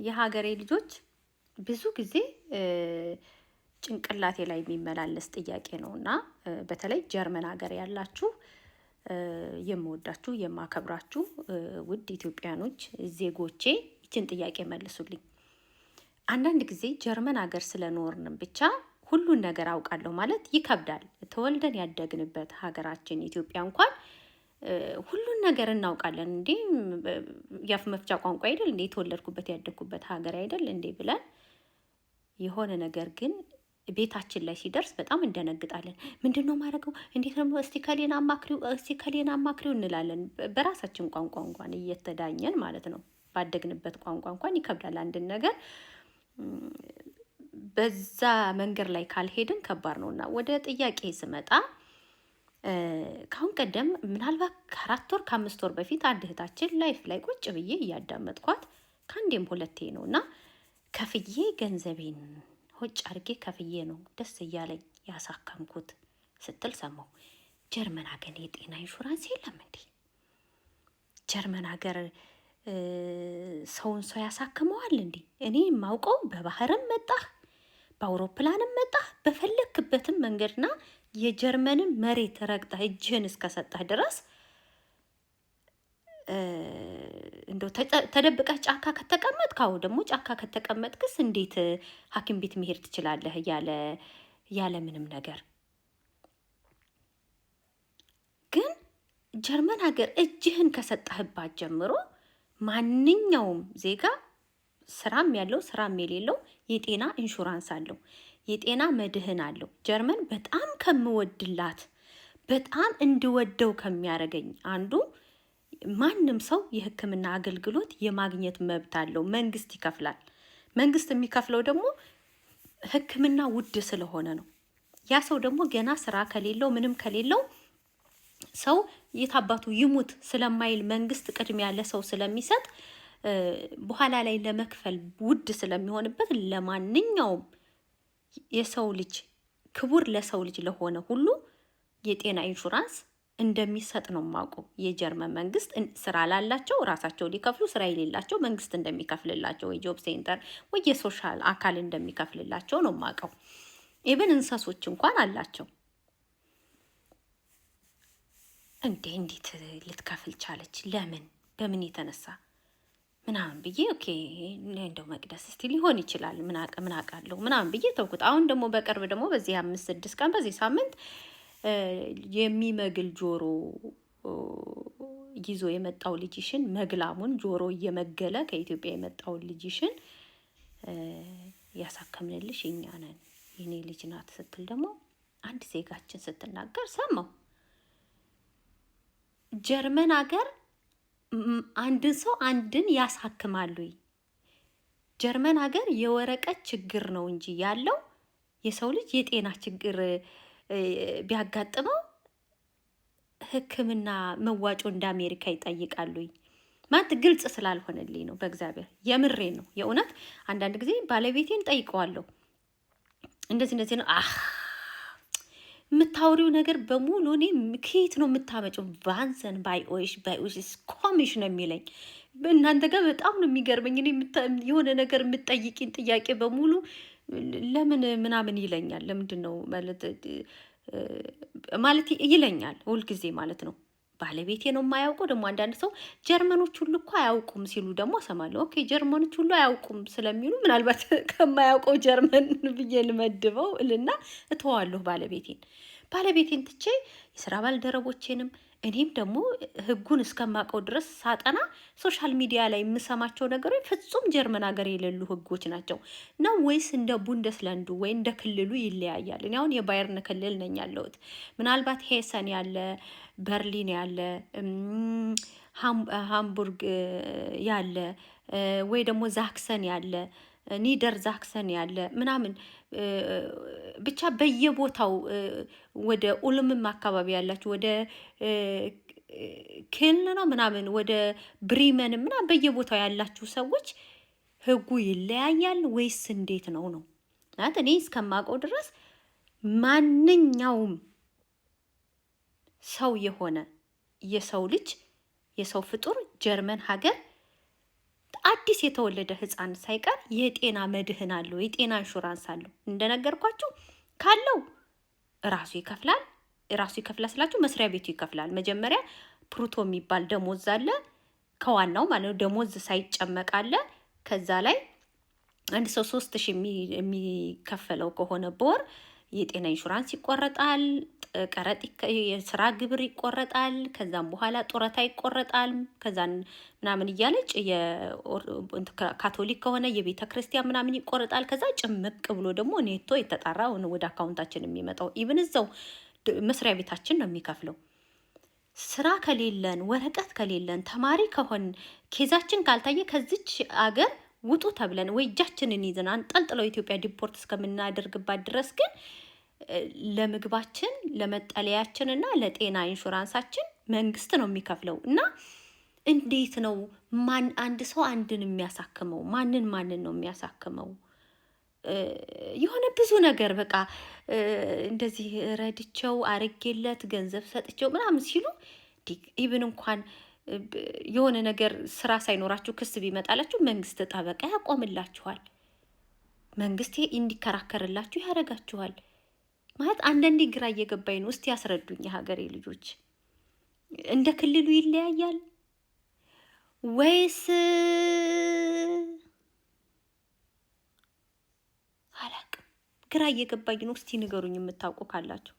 የሀገሬ ልጆች ብዙ ጊዜ ጭንቅላቴ ላይ የሚመላለስ ጥያቄ ነውና በተለይ ጀርመን ሀገር ያላችሁ የምወዳችሁ የማከብራችሁ ውድ ኢትዮጵያኖች ዜጎቼ ይችን ጥያቄ መልሱልኝ። አንዳንድ ጊዜ ጀርመን ሀገር ስለኖርን ብቻ ሁሉን ነገር አውቃለሁ ማለት ይከብዳል። ተወልደን ያደግንበት ሀገራችን ኢትዮጵያ እንኳን ሁሉን ነገር እናውቃለን እንዴ ያፍ መፍቻ ቋንቋ አይደል እንዴ ተወለድኩበት ያደግኩበት ሀገር አይደል እንዴ ብለን የሆነ ነገር ግን ቤታችን ላይ ሲደርስ በጣም እንደነግጣለን። ምንድነው ማድረገው? እንዴት ነው? እስቲ ከሌና አማክሪው እንላለን። በራሳችን ቋንቋ እንኳን እየተዳኘን ማለት ነው። ባደግንበት ቋንቋ እንኳን ይከብዳል አንድን ነገር በዛ መንገድ ላይ ካልሄድን ከባድ ነውና ወደ ጥያቄ ስመጣ ካሁን ቀደም ምናልባት ከ4 ወር ከ5 ወር በፊት አንድ እህታችን ላይፍ ላይ ቁጭ ብዬ እያዳመጥኳት ከአንዴም ሁለቴ ነውና ከፍዬ ገንዘቤን ሆጭ አድርጌ ከፍዬ ነው ደስ እያለኝ ያሳከምኩት ስትል ሰማሁ። ጀርመን ሀገር የጤና ኢንሹራንስ የለም እንዴ? ጀርመን ሀገር ሰውን ሰው ያሳክመዋል እንዴ? እኔ የማውቀው በባህርም መጣህ በአውሮፕላንም መጣህ በፈለክበትም መንገድና የጀርመንን መሬት ረግጠህ እጅህን እስከሰጠህ ድረስ እንደው ተደብቀህ ጫካ ከተቀመጥከው ደግሞ ጫካ ከተቀመጥክስ እንዴት ሐኪም ቤት መሄድ ትችላለህ? ያለ ምንም ነገር ግን ጀርመን ሀገር እጅህን ከሰጠህባት ጀምሮ ማንኛውም ዜጋ ስራም ያለው ስራም የሌለው የጤና ኢንሹራንስ አለው፣ የጤና መድህን አለው። ጀርመን በጣም ከምወድላት በጣም እንድወደው ከሚያደርገኝ አንዱ ማንም ሰው የሕክምና አገልግሎት የማግኘት መብት አለው። መንግስት ይከፍላል። መንግስት የሚከፍለው ደግሞ ሕክምና ውድ ስለሆነ ነው። ያ ሰው ደግሞ ገና ስራ ከሌለው ምንም ከሌለው ሰው የታባቱ ይሙት ስለማይል መንግስት ቅድሚያ ለሰው ስለሚሰጥ በኋላ ላይ ለመክፈል ውድ ስለሚሆንበት ለማንኛውም የሰው ልጅ ክቡር ለሰው ልጅ ለሆነ ሁሉ የጤና ኢንሹራንስ እንደሚሰጥ ነው የማውቀው። የጀርመን መንግስት ስራ ላላቸው ራሳቸው ሊከፍሉ፣ ስራ የሌላቸው መንግስት እንደሚከፍልላቸው ወይ ጆብ ሴንተር ወይ የሶሻል አካል እንደሚከፍልላቸው ነው የማውቀው። ኢቭን እንሰሶች እንኳን አላቸው። እንዴት ልትከፍል ቻለች? ለምን? በምን የተነሳ ምናምን ብዬ ኦኬ እንደው መቅደስ እስቲ ሊሆን ይችላል ምን አውቃለሁ ምናምን ብዬ ተውኩት። አሁን ደግሞ በቅርብ ደግሞ በዚህ 5-6 ቀን በዚህ ሳምንት የሚመግል ጆሮ ይዞ የመጣው ልጅሽን መግላሙን ጆሮ እየመገለ ከኢትዮጵያ የመጣው ልጅሽን ያሳከምንልሽ እኛ ነን የኔ ልጅ ናት ስትል ደግሞ አንድ ዜጋችን ስትናገር ሰማው። ጀርመን ሀገር አንድን ሰው አንድን ያሳክማሉ። ጀርመን ሀገር የወረቀት ችግር ነው እንጂ ያለው የሰው ልጅ የጤና ችግር ቢያጋጥመው ሕክምና መዋጮ እንደ አሜሪካ ይጠይቃሉ ማለት ግልጽ ስላልሆነልኝ ነው። በእግዚአብሔር የምሬ ነው። የእውነት አንዳንድ ጊዜ ባለቤቴን ጠይቀዋለሁ። እንደዚህ ነው የምታወሪው ነገር በሙሉ እኔ ከየት ነው የምታመጪው? ቫንሰን ባይኦሽ ኮሚሽ ነው የሚለኝ። እናንተ ጋር በጣም ነው የሚገርመኝ። እኔ የሆነ ነገር የምትጠይቂን ጥያቄ በሙሉ ለምን ምናምን ይለኛል። ለምንድን ነው ማለት ይለኛል ሁልጊዜ ማለት ነው። ባለቤቴ ነው የማያውቀው። ደግሞ አንዳንድ ሰው ጀርመኖች ሁሉ እኮ አያውቁም ሲሉ ደግሞ እሰማለሁ። ኦኬ ጀርመኖች ሁሉ አያውቁም ስለሚሉ ምናልባት ከማያውቀው ጀርመን ብዬ ልመድበው እልና እተዋለሁ ባለቤቴን ትቼ የስራ ባልደረቦቼንም እኔም ደግሞ ህጉን እስከማውቀው ድረስ ሳጠና ሶሻል ሚዲያ ላይ የምሰማቸው ነገሮች ፍጹም ጀርመን ሀገር የሌሉ ህጎች ናቸው ነው ወይስ እንደ ቡንደስላንዱ ወይ እንደ ክልሉ ይለያያል? እኔ አሁን የባየርን ክልል ነኝ ያለሁት። ምናልባት ሄሰን ያለ በርሊን ያለ ሃምቡርግ ያለ ወይ ደግሞ ዛክሰን ያለ ኒደር ዛክሰን ያለ ምናምን ብቻ በየቦታው ወደ ኡልምም አካባቢ ያላችሁ ወደ ኬልን ነው ምናምን ወደ ብሪመን ምናምን በየቦታው ያላችሁ ሰዎች ህጉ ይለያያል ወይስ እንዴት ነው? ማለት እኔ እስከማውቀው ድረስ ማንኛውም ሰው የሆነ የሰው ልጅ የሰው ፍጡር ጀርመን ሀገር አዲስ የተወለደ ህፃን ሳይቀር የጤና መድህን አለው፣ የጤና ኢንሹራንስ አለው። እንደነገርኳችሁ ካለው ራሱ ይከፍላል። ራሱ ይከፍላል ስላችሁ መስሪያ ቤቱ ይከፍላል። መጀመሪያ ፕሩቶ የሚባል ደሞዝ አለ፣ ከዋናው ማለት ነው። ደሞዝ ሳይጨመቅ አለ። ከዛ ላይ አንድ ሰው 3000 የሚከፈለው ከሆነ በወር የጤና ኢንሹራንስ ይቆረጣል፣ ቀረጥ የስራ ግብር ይቆረጣል፣ ከዛም በኋላ ጡረታ ይቆረጣል፣ ከዛን ምናምን እያለጭ ካቶሊክ ከሆነ የቤተ ክርስቲያን ምናምን ይቆረጣል። ከዛ ጭምቅ ብሎ ደግሞ ኔቶ የተጣራ ወደ አካውንታችን የሚመጣው ኢቭን እዛው መስሪያ ቤታችን ነው የሚከፍለው። ስራ ከሌለን ወረቀት ከሌለን ተማሪ ከሆን ኬዛችን ካልታየ ከዚች አገር ውጡ ተብለን ወይ እጃችንን ይዘን አንጠልጥለው ኢትዮጵያ ዲፖርት እስከምናደርግባት ድረስ ግን ለምግባችን ለመጠለያችን እና ለጤና ኢንሹራንሳችን መንግስት ነው የሚከፍለው። እና እንዴት ነው አንድ ሰው አንድን የሚያሳክመው? ማንን ነው የሚያሳክመው? የሆነ ብዙ ነገር በቃ እንደዚህ ረድቸው አርጌለት ገንዘብ ሰጥቸው ምናምን ሲሉ ኢቭን እንኳን የሆነ ነገር ስራ ሳይኖራችሁ ክስ ቢመጣላችሁ መንግስት ጠበቃ ያቆምላችኋል። መንግስት እንዲከራከርላችሁ ያደርጋችኋል። ማለት አንዳንዴ ግራ እየገባኝ ነው። እስቲ ያስረዱኝ የሀገሬ ልጆች፣ እንደ ክልሉ ይለያያል ወይስ አላቅም? ግራ እየገባኝ ነው። እስቲ ንገሩኝ የምታውቁ ካላችሁ።